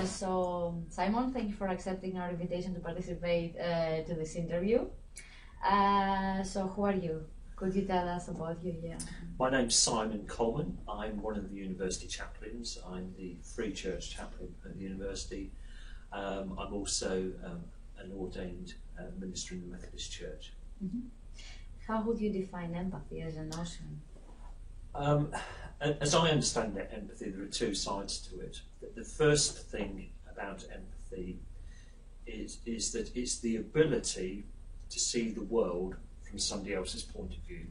So, Simon, thank you for accepting our invitation to participate to this interview. So, who are you? Could you tell us about you? Yeah. My name's Simon Coleman. I'm one of the university chaplains. I'm the Free Church chaplain at the university. I'm also an ordained minister in the Methodist Church. Mm-hmm. How would you define empathy as a notion? As I understand it, empathy, there are two sides to it. The first thing about empathy is that it's the ability to see the world from somebody else's point of view.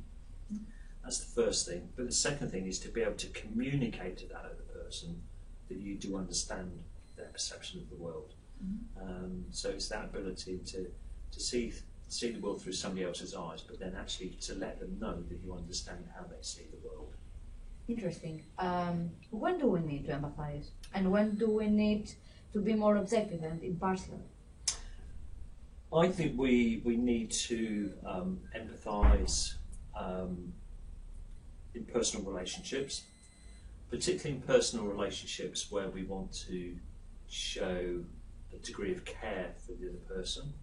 Mm-hmm. That's the first thing. But the second thing is to be able to communicate to that other person that you do understand their perception of the world. Mm-hmm. So it's that ability to see the world through somebody else's eyes, but then actually to let them know that you understand how they see the world. Interesting. When do we need to empathize? And when do we need to be more objective and impartial? I think we need to empathise in personal relationships, particularly in personal relationships where we want to show a degree of care for the other person.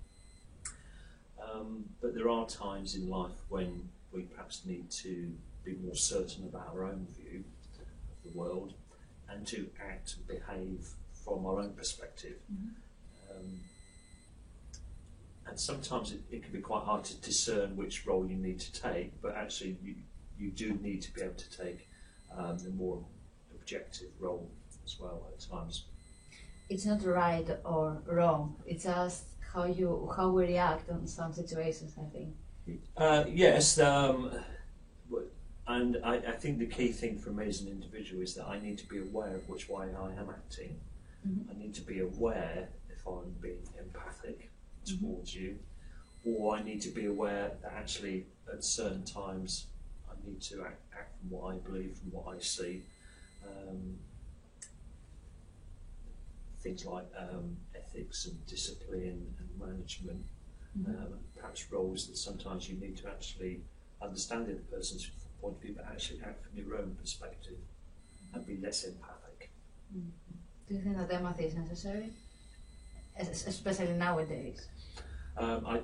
But there are times in life when we perhaps need to be more certain about our own view of the world and to act and behave from our own perspective. Mm-hmm. And sometimes it can be quite hard to discern which role you need to take, but actually you do need to be able to take a more objective role as well at times. It's not right or wrong, it's just how we react on some situations, I think. Yes, and I think the key thing for me as an individual is that I need to be aware of which way I am acting. Mm-hmm. I need to be aware if I'm being empathic towards you, or I need to be aware that actually at certain times I need to act from what I believe, from what I see. Things like ethics and discipline and management, perhaps roles that sometimes you need to actually understand the other person's point of view, but actually act from your own perspective and be less empathic. Mm-hmm. Do you think that empathy is necessary, especially nowadays? I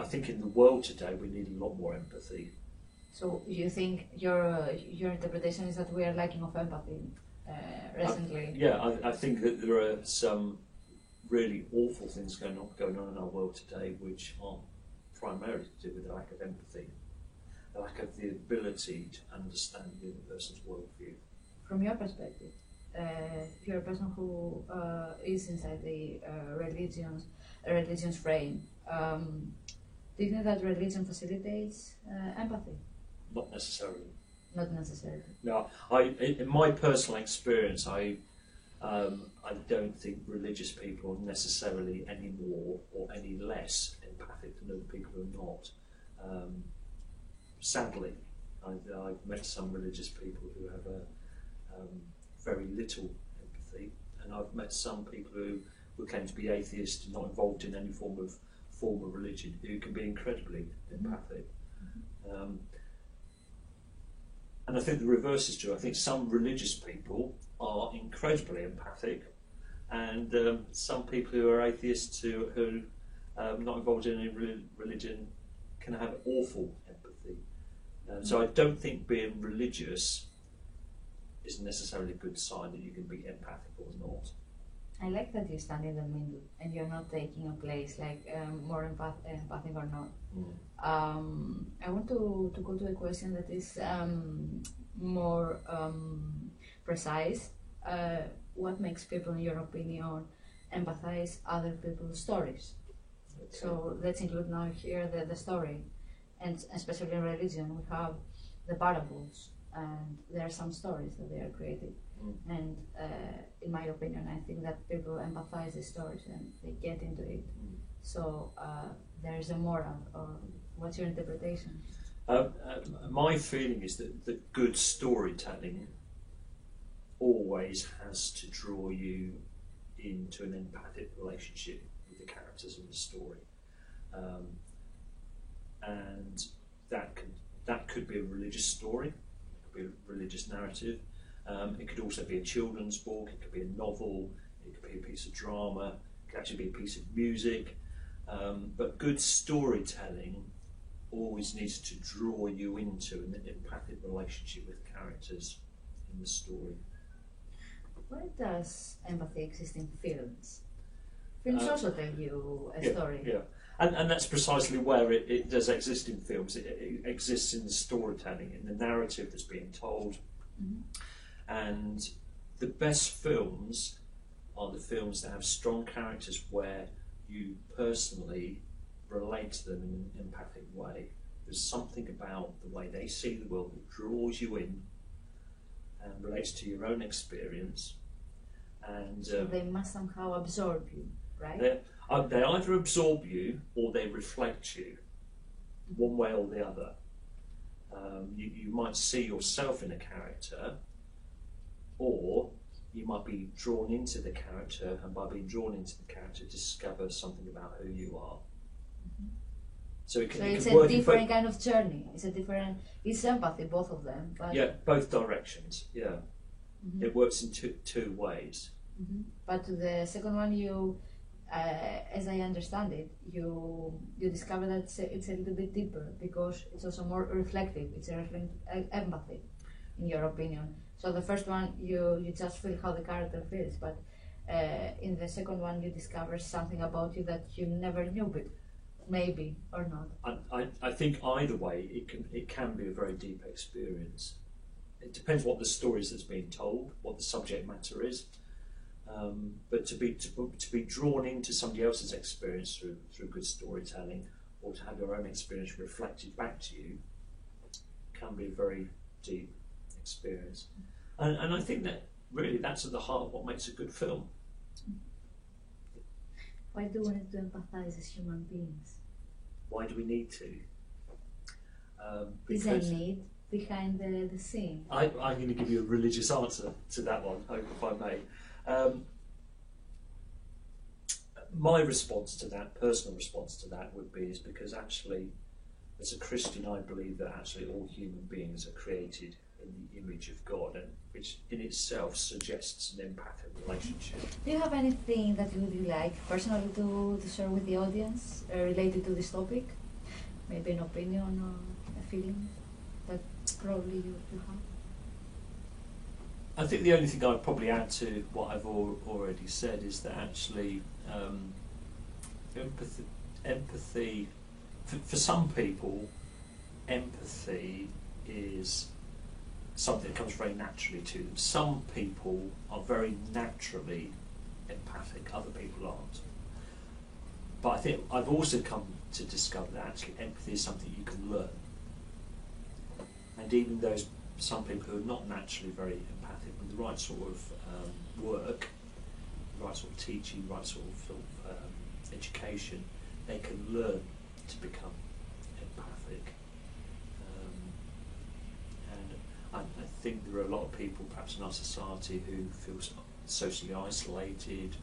think in the world today we need a lot more empathy. So you think your interpretation is that we are lacking of empathy recently? I think that there are some really awful things going on in our world today which are primarily to do with the lack of empathy, the lack of the ability to understand the other person's worldview. From your perspective, you're a person who is inside the religion's frame. Do you think that religion facilitates empathy? Not necessarily. Not necessarily. No, in my personal experience, I don't think religious people are necessarily any more or any less empathic than other people who are not. Sadly, I've met some religious people who have very little empathy, and I've met some people who claim to be atheists and not involved in any form of religion who can be incredibly empathic. Mm-hmm. And I think the reverse is true. I think some religious people are incredibly empathic, and some people who are atheists who are not involved in any religion can have awful empathy. So I don't think being religious is necessarily a good sign that you can be empathic or not. I like that you stand in the middle and you're not taking a place like more empathic or not. Mm. I want to go to a question that is more precise. What makes people, in your opinion, empathize other people's stories? Okay. So let's include now here the story, and especially in religion we have the parables, and there are some stories that they are created. And in my opinion, I think that people empathize the stories and they get into it. So there is a moral. Or what's your interpretation? My feeling is that good storytelling always has to draw you into an empathic relationship with the characters in the story, and that could be a religious story, it could be a religious narrative. It could also be a children's book, it could be a novel, it could be a piece of drama, it could actually be a piece of music. But good storytelling always needs to draw you into an empathic relationship with characters in the story. Why does empathy exist in films? Films also tell you a story. Yeah, and that's precisely where it does exist in films. It exists in the storytelling, in the narrative that's being told. Mm-hmm. And the best films are the films that have strong characters where you personally relate to them in an empathic way. There's something about the way they see the world that draws you in and relates to your own experience. And so they must somehow absorb you, right? They either absorb you or they reflect you, one way or the other. You might see yourself in a character, or you might be drawn into the character, and by being drawn into the character, discover something about who you are. Mm-hmm. So it's a different kind of journey. It's empathy, both of them. But yeah, both directions. Yeah, mm-hmm. It works in two ways. Mm-hmm. But to the second one, you, as I understand it, you discover that it's a little bit deeper because it's also more reflective. It's a empathy, in your opinion. So the first one, you just feel how the character feels, but in the second one, you discover something about you that you never knew, but maybe or not. I think either way, it can be a very deep experience. It depends what the story is that's being told, what the subject matter is. But to be drawn into somebody else's experience through good storytelling, or to have your own experience reflected back to you, can be a very deep experience. And I think that really that's at the heart of what makes a good film. Why do we need to empathize as human beings? Why do we need to? Is there a need behind the scene? I'm going to give you a religious answer to that one, if I may. My response to that, personal response to that, would be is because actually, as a Christian, I believe that actually all human beings are created in the image of God, and which in itself suggests an empathic relationship. Do you have anything that you would like personally to share with the audience related to this topic? Maybe an opinion or a feeling that probably you have? I think the only thing I'd probably add to what I've already said is that actually empathy for some people, empathy is something that comes very naturally to them. Some people are very naturally empathic, other people aren't. But I think I've also come to discover that actually empathy is something you can learn. And even those some people who are not naturally very empathic, with the right sort of work, the right sort of teaching, the right sort of education, they can learn to become empathic. And I think there are a lot of people, perhaps in our society, who feel socially isolated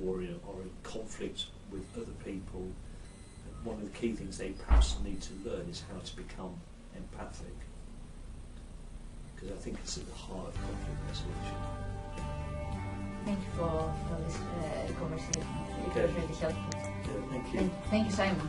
or in conflict with other people. And one of the key things they perhaps need to learn is how to become empathic, because I think it's at the heart of conflict resolution. Thank you for this conversation. It was really helpful. Yeah, thank you. Thank you, Simon.